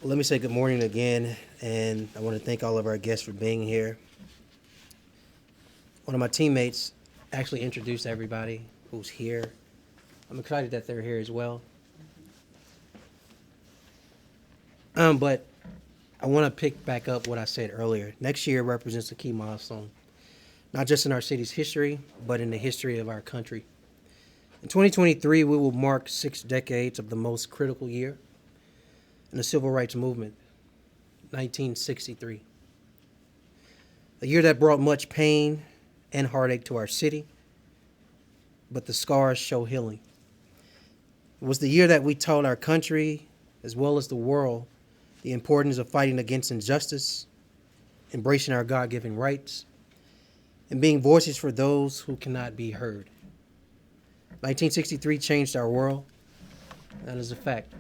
Well, let me say good morning again, and I want to thank all of our guests for being here. One of my teammates actually introduced everybody who's here. I'm excited that they're here as well. But I want to pick back up what I said earlier. Next year represents a key milestone, not just in our city's history, but in the history of our country. In 2023, we will mark 6 decades of the most critical year in the civil rights movement, 1963. A year that brought much pain and heartache to our city, but the scars show healing. It was the year that we taught our country, as well as the world, the importance of fighting against injustice, embracing our God-given rights, and being voices for those who cannot be heard. 1963 changed our world. That is a fact.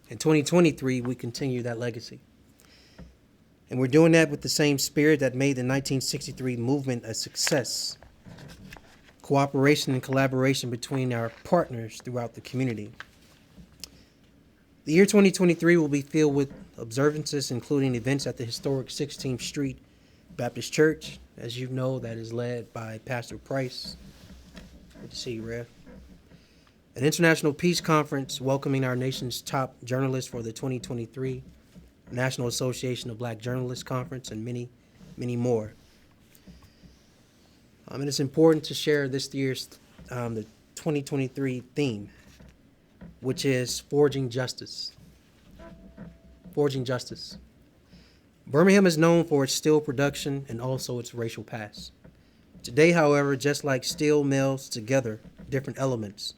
In 2023, we continue that legacy. And we're doing that with the same spirit that made the 1963 movement a success. Cooperation and collaboration between our partners throughout the community. The year 2023 will be filled with observances, including events at the historic 16th Street Baptist Church. As you know, that is led by Pastor Price. Good to see you, Rev. An international peace conference welcoming our nation's top journalists for the 2023 National Association of Black Journalists Conference, and many, many more. And it's important to share this year's, the 2023 theme, which is Forging Justice. Forging Justice. Birmingham is known for its steel production and also its racial past. Today, however, just like steel melds together different elements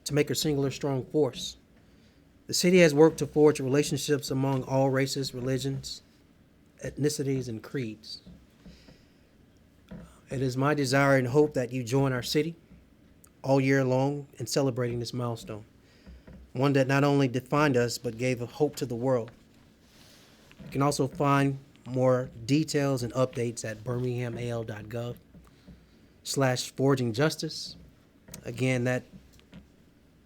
to make a singular strong force, the city has worked to forge relationships among all races, religions, ethnicities, and creeds. It is my desire and hope that you join our city all year long in celebrating this milestone, one that not only defined us, but gave a hope to the world. You can also find more details and updates at birminghamal.gov/forgingjustice. Again, that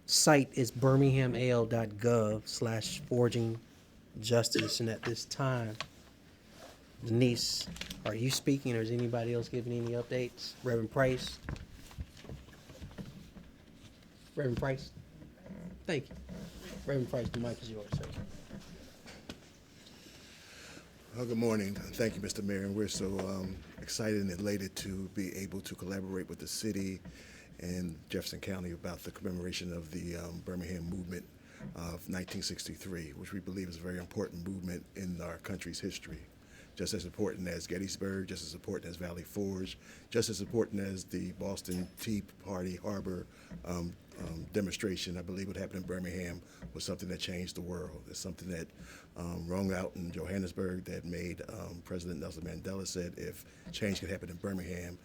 site is birminghamal.gov/forgingjustice. And at this time, Denise, are you speaking, or is anybody else giving any updates? Reverend Price? Reverend Price? Thank you. Reverend Price, the mic is yours, sir. Well, good morning. Thank you, Mr. Mayor. And we're so excited and elated to be able to collaborate with the city and Jefferson County about the commemoration of the Birmingham movement of 1963, which we believe is a very important movement in our country's history. Just as important as Gettysburg, just as important as Valley Forge, just as important as the Boston Tea Party Harbor demonstration. I believe what happened in Birmingham was something that changed the world. It's something that rung out in Johannesburg that made President Nelson Mandela said, if change could happen in Birmingham,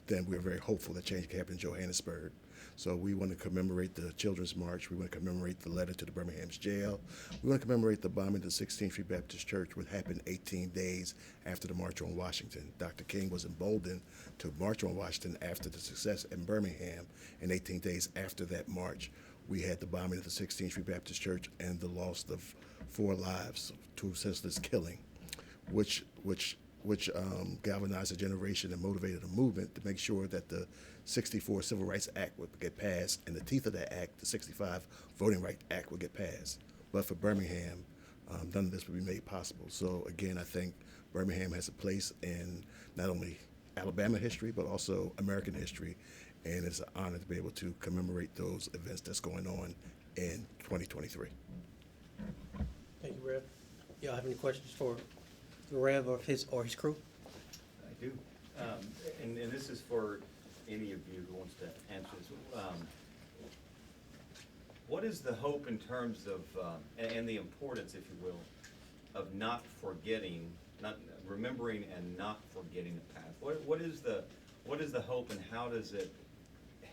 then we're very hopeful that change can happen in Johannesburg. So we want to commemorate the Children's March. We want to commemorate the letter to the Birmingham's jail. We want to commemorate the bombing of the 16th Street Baptist Church, which happened 18 days after the March on Washington. Dr. King was emboldened to march on Washington after the success in Birmingham, and 18 days after that march, we had the bombing of the 16th Street Baptist Church and the loss of 4 lives to senseless killing, which galvanized a generation and motivated a movement to make sure that the 64 Civil Rights Act would get passed, and the teeth of that act, the 65 Voting Rights Act, would get passed. But for Birmingham, none of this would be made possible. So again, I think Birmingham has a place in not only Alabama history, but also American history, and it's an honor to be able to commemorate those events that's going on in 2023. Thank you, Rev. Y'all have any questions for Rev or his crew? I do. And this is for any of you who wants to answer this. What is the hope in terms of, and the importance, if you will, of not forgetting, not remembering and not forgetting the past? What is the hope, and how does it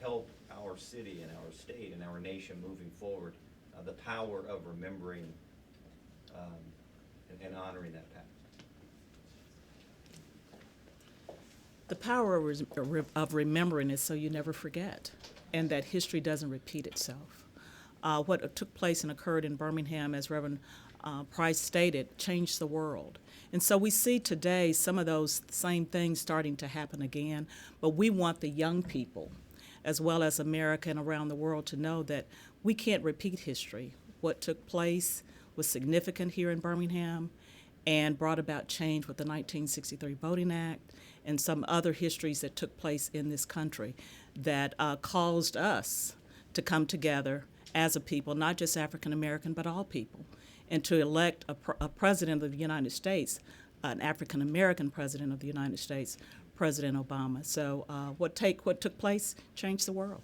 help our city and our state and our nation moving forward? The power of remembering and honoring that past. The power of remembering is so you never forget, and that history doesn't repeat itself. what took place and occurred in Birmingham, as Reverend Price stated, changed the world. And so we see today some of those same things starting to happen again, but we want the young people, as well as America and around the world, to know that we can't repeat history. What took place was significant here in Birmingham and brought about change with the 1963 Voting Act and some other histories that took place in this country that caused us to come together as a people, not just African American, but all people, and to elect a president of the United States, an African American president of the United States, President Obama. So what took place changed the world.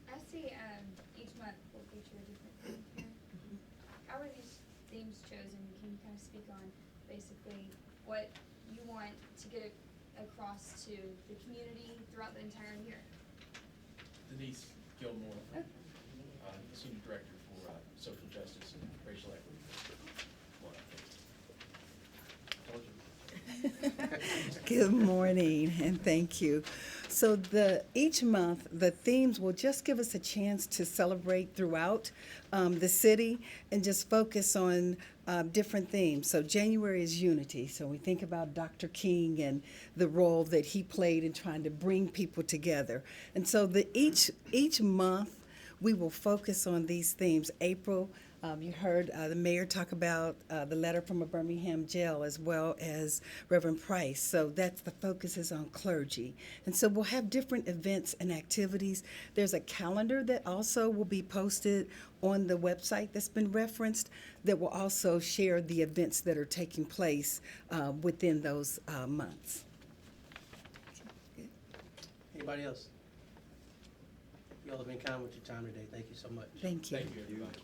I see each month will feature a different theme here. How are these themes chosen? Can you kind of speak on basically what you want to get across to the community throughout the entire year? Denise Gilmore, Senior Director for Social Justice and Racial Equity. Good morning, and thank you. So each month, the themes will just give us a chance to celebrate throughout the city and just focus on different themes. So January is unity. So we think about Dr. King and the role that he played in trying to bring people together. And so each month, we will focus on these themes. April, you heard the mayor talk about the letter from a Birmingham jail, as well as Reverend Price. So that's the focus is on clergy. And so we'll have different events and activities. There's a calendar that also will be posted on the website that's been referenced that will also share the events that are taking place within those months. Anybody else? You all have been kind with your time today. Thank you so much. Thank you. Thank you, everybody.